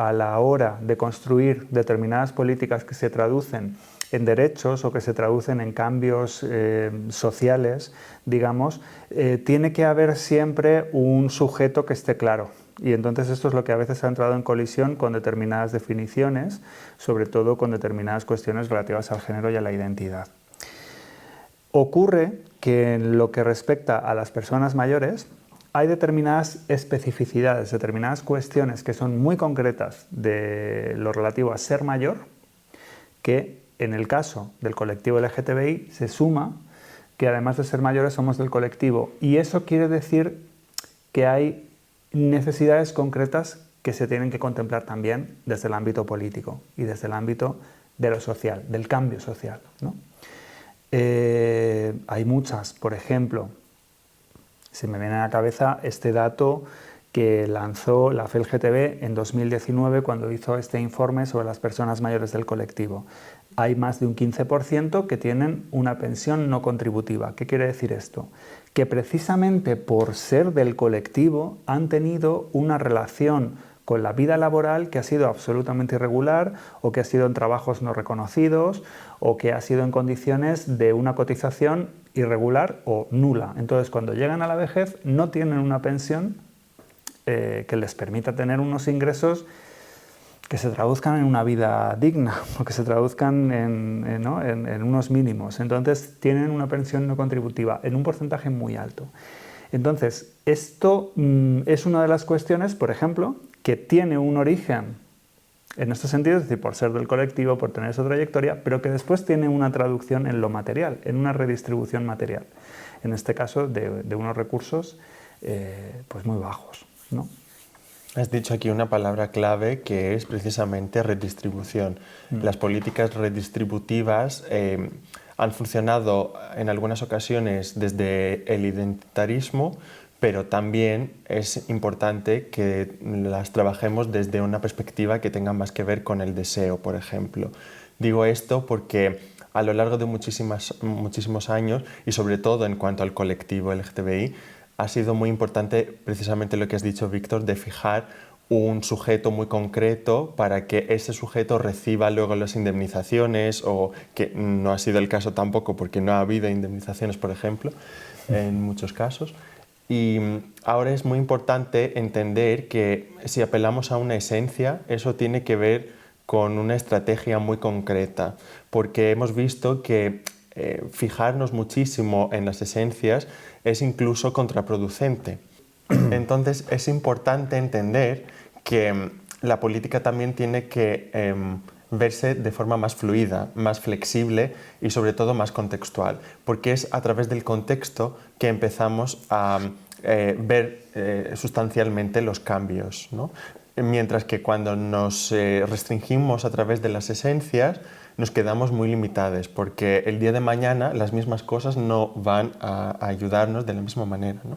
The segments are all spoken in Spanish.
a la hora de construir determinadas políticas que se traducen en derechos o que se traducen en cambios sociales, digamos, tiene que haber siempre un sujeto que esté claro. Y entonces esto es lo que a veces ha entrado en colisión con determinadas definiciones, sobre todo con determinadas cuestiones relativas al género y a la identidad. Ocurre que en lo que respecta a las personas mayores, hay determinadas especificidades, determinadas cuestiones que son muy concretas de lo relativo a ser mayor, que en el caso del colectivo LGTBI se suma que además de ser mayores somos del colectivo, y eso quiere decir que hay necesidades concretas que se tienen que contemplar también desde el ámbito político y desde el ámbito de lo social, del cambio social, ¿no? Hay muchas, por ejemplo, se me viene a la cabeza este dato que lanzó la FELGTB en 2019 cuando hizo este informe sobre las personas mayores del colectivo. Hay más de un 15% que tienen una pensión no contributiva. ¿Qué quiere decir esto? Que precisamente por ser del colectivo han tenido una relación con la vida laboral que ha sido absolutamente irregular, o que ha sido en trabajos no reconocidos, o que ha sido en condiciones de una cotización irregular o nula. Entonces, cuando llegan a la vejez no tienen una pensión que les permita tener unos ingresos que se traduzcan en una vida digna, o que se traduzcan en unos mínimos. Entonces tienen una pensión no contributiva en un porcentaje muy alto. Entonces, esto es una de las cuestiones, por ejemplo, que tiene un origen en este sentido, es decir, por ser del colectivo, por tener esa trayectoria, pero que después tiene una traducción en lo material, en una redistribución material. En este caso, de unos recursos pues muy bajos, ¿no? Has dicho aquí una palabra clave que es precisamente redistribución. Las políticas redistributivas han funcionado en algunas ocasiones desde el identitarismo, pero también es importante que las trabajemos desde una perspectiva que tenga más que ver con el deseo, por ejemplo. Digo esto porque a lo largo de muchísimos años, y sobre todo en cuanto al colectivo LGTBI, ha sido muy importante precisamente lo que has dicho, Víctor, de fijar un sujeto muy concreto para que ese sujeto reciba luego las indemnizaciones, o que no ha sido el caso tampoco porque no ha habido indemnizaciones, por ejemplo, en muchos casos. Y ahora es muy importante entender que si apelamos a una esencia, eso tiene que ver con una estrategia muy concreta, porque hemos visto que fijarnos muchísimo en las esencias es incluso contraproducente. Entonces es importante entender que la política también tiene que verse de forma más fluida, más flexible y sobre todo más contextual, porque es a través del contexto que empezamos a ver sustancialmente los cambios, ¿no? Mientras que cuando nos restringimos a través de las esencias, nos quedamos muy limitados, porque el día de mañana las mismas cosas no van a ayudarnos de la misma manera, ¿no?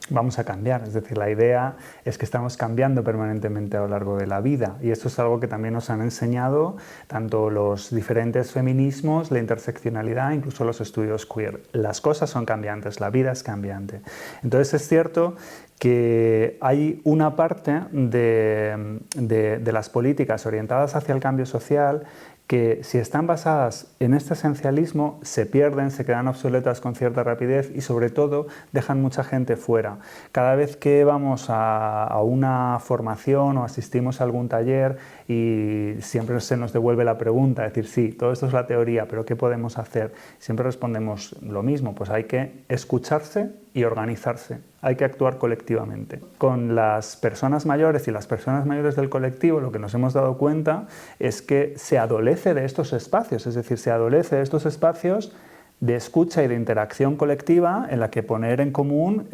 Vamos a cambiar, es decir, la idea es que estamos cambiando permanentemente a lo largo de la vida, y esto es algo que también nos han enseñado tanto los diferentes feminismos, la interseccionalidad, incluso los estudios queer. Las cosas son cambiantes, la vida es cambiante. Entonces es cierto que hay una parte de las políticas orientadas hacia el cambio social que, si están basadas en este esencialismo, se pierden, se quedan obsoletas con cierta rapidez y sobre todo dejan mucha gente fuera. Cada vez que vamos a una formación o asistimos a algún taller y siempre se nos devuelve la pregunta, es decir, sí, todo esto es la teoría, pero ¿qué podemos hacer? Siempre respondemos lo mismo, pues hay que escucharse y organizarse, hay que actuar colectivamente. Con las personas mayores y las personas mayores del colectivo, lo que nos hemos dado cuenta es que se adolece de estos espacios, es decir, se adolece de estos espacios de escucha y de interacción colectiva en la que poner en común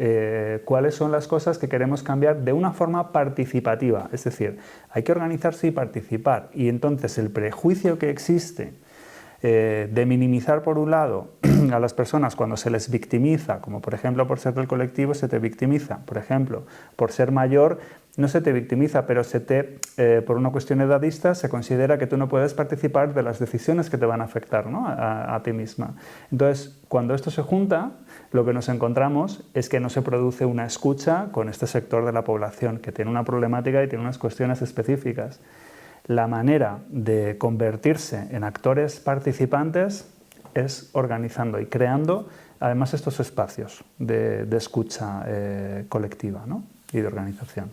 cuáles son las cosas que queremos cambiar de una forma participativa, es decir, hay que organizarse y participar, y entonces el prejuicio que existe de minimizar por un lado a las personas cuando se les victimiza, como por ejemplo por ser del colectivo se te victimiza, por ejemplo por ser mayor no se te victimiza, pero por una cuestión edadista se considera que tú no puedes participar de las decisiones que te van a afectar, ¿no? a ti misma. Entonces, cuando esto se junta, lo que nos encontramos es que no se produce una escucha con este sector de la población que tiene una problemática y tiene unas cuestiones específicas. La manera de convertirse en actores participantes es organizando y creando además estos espacios de escucha colectiva, ¿no? Y de organización.